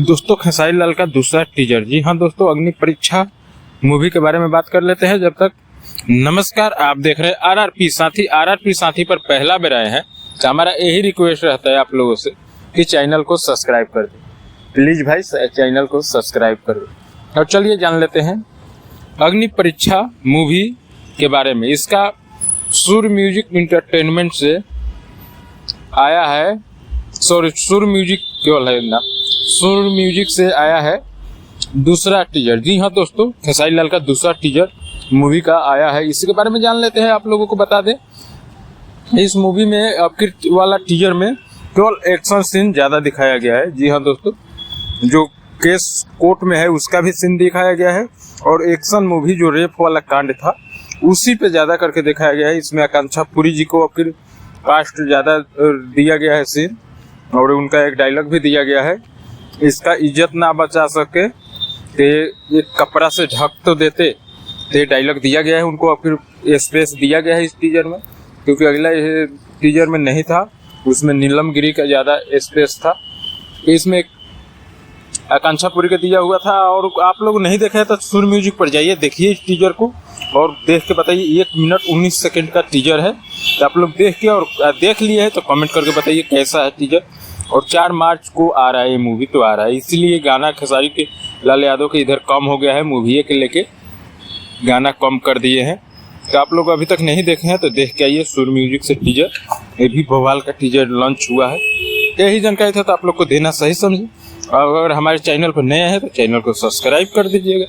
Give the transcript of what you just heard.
दोस्तों खेसारी लाल का दूसरा टीजर। जी हाँ दोस्तों, अग्नि परीक्षा मूवी के बारे में बात कर लेते हैं। जब तक नमस्कार, आप देख रहे हैं आरआरपी साथी। आरआरपी साथी पर पहला बार आए हैं तो हमारा यही रिक्वेस्ट रहता है आप लोगों से कि चैनल को सब्सक्राइब कर दें। प्लीज भाई चैनल को सब्सक्राइब कर दें। और चलिए जान लेते हैं अग्नि परीक्षा मूवी के बारे में। इसका सुर म्यूजिक इंटरटेनमेंट से आया है, सुर म्यूजिक केवल है ना, सुर म्यूजिक से आया है दूसरा टीजर। जी हाँ दोस्तों, खेसारी लाल का दूसरा टीजर मूवी का आया है। इसी के बारे में जान लेते हैं। आप लोगों को बता दें, इस मूवी में अब वाला टीजर में केवल एक्शन सीन ज़्यादा दिखाया गया है। जी हाँ दोस्तों, जो केस कोर्ट में है उसका भी सीन दिखाया गया है और एक्शन मूवी जो रेप वाला कांड था उसी पे ज़्यादा करके दिखाया गया है। इसमें आकांक्षा पुरी जी को अब पास्ट ज़्यादा दिया गया है सीन, और उनका एक डायलॉग भी दिया गया है, इसका इज्जत ना बचा सके ते एक कपड़ा से ढक तो देते, ते डायलॉग दिया गया है उनको। अब फिर स्पेस दिया गया है इस टीजर में, क्योंकि अगला टीजर में नहीं था, उसमें नीलम गिरी का ज़्यादा स्पेस था। इसमें आकांक्षा पुरी का दिया हुआ था। और आप लोग नहीं देखे तो सुर म्यूजिक पर जाइए, देखिए इस टीजर को और देख के बताइए। 1 मिनट 19 सेकंड का टीजर है, तो आप लोग देख के और देख लिए है तो कमेंट करके बताइए कैसा है टीजर। और 4 मार्च को आ रहा है ये मूवी, तो आ रहा है, इसीलिए गाना खेसारी के लाल यादव के इधर कम हो गया है, मूवी के लेके गाना कम कर दिए हैं। तो आप लोग अभी तक नहीं देखे हैं तो देख के आइए सुर म्यूजिक से टीजर। ये भी भोपाल का टीजर लॉन्च हुआ है। यही जानकारी था तो आप लोग को देना सही समझे। और अगर हमारे चैनल पर नए हैं तो चैनल को सब्सक्राइब कर दीजिएगा।